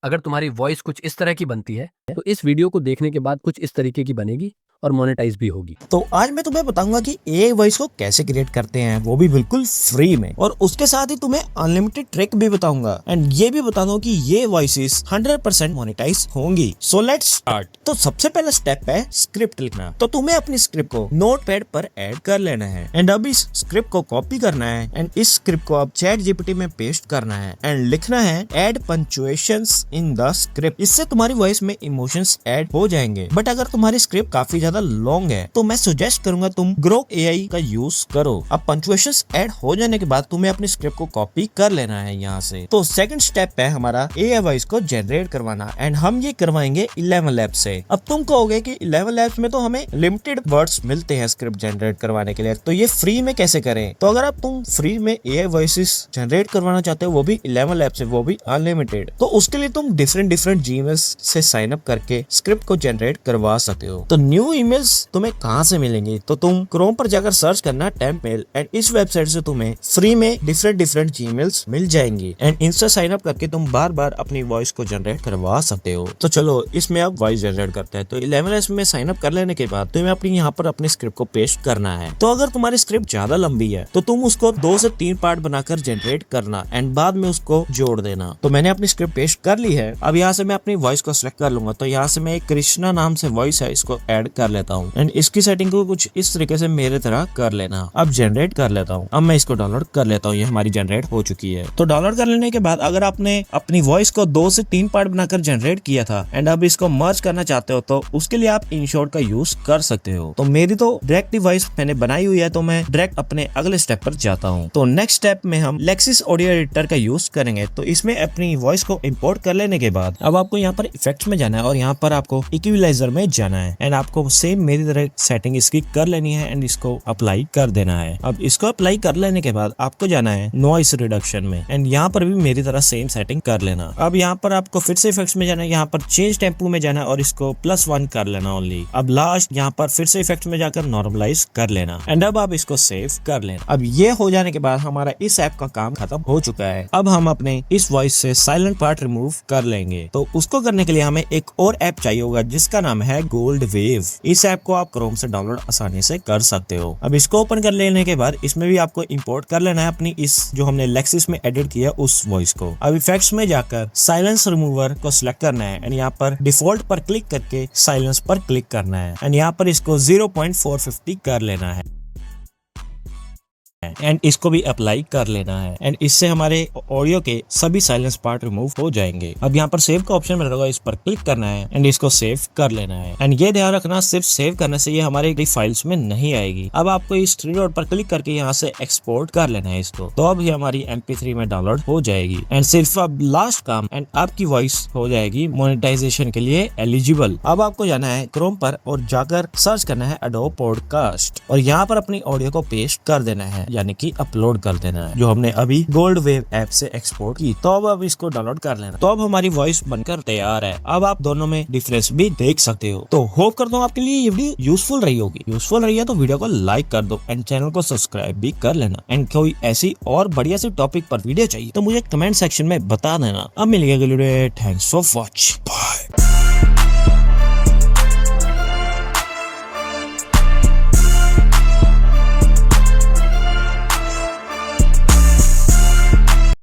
अगर तुम्हारी वॉइस कुछ इस तरह की बनती है तो इस वीडियो को देखने के बाद कुछ इस तरीके की बनेगी और मोनेटाइज भी होगी। तो आज मैं तुम्हें बताऊंगा कि एआई वॉइस को कैसे क्रिएट करते हैं, वो भी बिल्कुल फ्री में, और उसके साथ ही तुम्हें अनलिमिटेड ट्रिक भी बताऊंगा एंड ये भी बता दूं कि ये वॉइसेस 100% मोनेटाइज होंगी। So let's start. तो सबसे पहला स्टेप है स्क्रिप्ट लिखना। तो तुम्हें अपनी स्क्रिप्ट को नोटपैड पर ऐड कर लेना है एंड अब इस स्क्रिप्ट को कॉपी करना है एंड इस स्क्रिप्ट को अब चैट जीपीटी में पेस्ट करना है एंड लिखना है add punctuations in the script. इससे तुम्हारी वॉइस में इमोशंस ऐड हो जाएंगे। बट अगर तुम्हारी स्क्रिप्ट काफी ज्यादा लॉन्ग है तो मैं सजेस्ट करूंगा तुम ग्रोक एआई का यूज करो। अब पंक्चुएशंस ऐड हो जाने के बाद तुम्हें अपनी स्क्रिप्ट को कॉपी कर लेना है यहाँ से। तो सेकंड स्टेप है हमारा एआई वॉइस को जनरेट करवाना एंड हम ये करवाएंगे 11 लैब्स से। अब तुम कहोगे कि 11 लैब्स में तो हमें लिमिटेड वर्ड्स मिलते हैं स्क्रिप्ट जनरेट करवाने के लिए, तो ये फ्री में कैसे करें? तो अगर अब तुम फ्री में एआई वॉइसेस जनरेट करवाना चाहते हो, वो भी 11 लैब्स से, वो भी अनलिमिटेड, तो उसके लिए तुम डिफरेंट जीमेल्स से साइन अप करके स्क्रिप्ट को जनरेट करवा सकते हो। तो न्यू ईमेल्स तुम्हें कहां से मिलेंगी? तो तुम क्रोम पर जाकर सर्च करना टेम्पमेल एंड इस वेबसाइट से तुम्हें फ्री में डिफरेंट जीमेल्स मिल जाएंगी एंड इनसे साइन अप करके तुम बार बार अपनी वॉइस को जनरेट करवा सकते हो। तो चलो इसमें अब वॉइस जनरेट करते हैं। तो 11 में साइन अप कर लेने के बाद तुम्हें अपनी यहाँ पर अपनी स्क्रिप्ट को पेस्ट करना है। तो अगर तुम्हारी स्क्रिप्ट ज्यादा लंबी है तो तुम उसको 2 से 3 पार्ट बनाकर जनरेट करना एंड बाद में उसको जोड़ देना। तो मैंने अपनी स्क्रिप्ट पेस्ट कर ली है। अब यहाँ से मैं अपनी वॉइस को सिलेक्ट कर लूंगा। तो यहाँ से मैं एक कृष्णा नाम से वॉइस है, इसको ऐड कर लेता हूँ एंड इसकी सेटिंग को कुछ इस तरीके से मेरे तरह कर लेना। अब जनरेट कर लेता हूँ। अब मैं इसको डाउनलोड कर लेता हूँ। ये हमारी जनरेट हो चुकी है। तो डाउनलोड कर लेने के बाद अगर आपने अपनी वॉइस को 2 से 3 पार्ट बनाकर जनरेट किया था एंड अब इसको मर्ज करना चाहते हो तो उसके लिए आप इनशॉर्ट का यूज कर सकते हो। तो मेरी तो डायरेक्ट वॉइस मैंने बनाई हुई है, तो मैं डायरेक्ट अपने अगले स्टेप पर जाता हूँ। तो नेक्स्ट स्टेप में हम लेक्सिस ऑडियो एडिटर का यूज करेंगे। तो इसमें अपनी वॉइस को इम्पोर्ट कर लेने के बाद अब आपको यहाँ पर इफेक्ट्स में जाना है और यहाँ पर आपको इक्विलाइजर में जाना है एंड आपको सेम मेरी तरह सेटिंग इसकी कर लेनी है एंड इसको अप्लाई कर देना है। अब इसको अप्लाई कर लेने के बाद आपको जाना है नॉइस रिडक्शन में एंड यहाँ पर भी मेरी तरह सेम सेटिंग कर लेना। अब यहाँ पर आपको फिर से इफेक्ट्स में जाना है, यहाँ पर चेंज टेम्पो में जाना है और इसको +1 कर लेना ओनली। अब लास्ट यहाँ पर फिर से इफेक्ट्स में जाकर नॉर्मलाइज कर लेना एंड अब आप इसको सेव कर लेना। अब ये हो जाने के बाद हमारा इस ऐप का काम खत्म हो चुका है। अब हम अपने इस वॉइस से साइलेंट पार्ट रिमूव कर लेंगे। तो उसको करने के लिए हमें एक और ऐप चाहिए होगा जिसका नाम है गोल्ड वेव। इस ऐप को आप क्रोम से डाउनलोड आसानी से कर सकते हो। अब इसको ओपन कर लेने के बाद इसमें भी आपको इंपोर्ट कर लेना है अपनी इस जो हमने लेक्सिस में एडिट किया उस वॉइस को। अब इफेक्ट्स में जाकर साइलेंस रिमूवर को सिलेक्ट करना है एंड यहाँ पर डिफॉल्ट पर क्लिक करके साइलेंस पर क्लिक करना है एंड यहाँ पर इसको 0.450 कर लेना है एंड इसको भी अप्लाई कर लेना है एंड इससे हमारे ऑडियो के सभी साइलेंस पार्ट रिमूव हो जाएंगे। अब यहाँ पर सेव का ऑप्शन मिलेगा, इस पर क्लिक करना है एंड इसको सेव कर लेना है एंड ये ध्यान रखना सिर्फ सेव करने से ये हमारे फाइल्स में नहीं आएगी। अब आपको इस 3 डॉट पर क्लिक करके यहाँ से एक्सपोर्ट कर लेना है इसको। तो अब ये हमारी MP3 में डाउनलोड हो जाएगी एंड सिर्फ अब लास्ट काम एंड आपकी वॉइस हो जाएगी मोनेटाइजेशन के लिए एलिजिबल। अब आपको जाना है क्रोम पर और जाकर सर्च करना है एडोब पॉडकास्ट और यहाँ पर अपनी ऑडियो को पेस्ट कर देना है, यानी कि अपलोड कर देना है जो हमने अभी गोल्ड वेव ऐप से एक्सपोर्ट की। तो अब इसको डाउनलोड कर लेना। तो अब हमारी वॉइस बनकर तैयार है। अब आप दोनों में डिफरेंस भी देख सकते हो। तो होप करता हूँ आपके लिए ये वीडियो यूजफुल रही होगी। यूजफुल रही है तो वीडियो को लाइक कर दो एंड चैनल को सब्सक्राइब भी कर लेना एंड कोई ऐसी और बढ़िया सी टॉपिक पर वीडियो चाहिए तो मुझे कमेंट सेक्शन में बता देना। अब मिलेगा। Thanks for watching.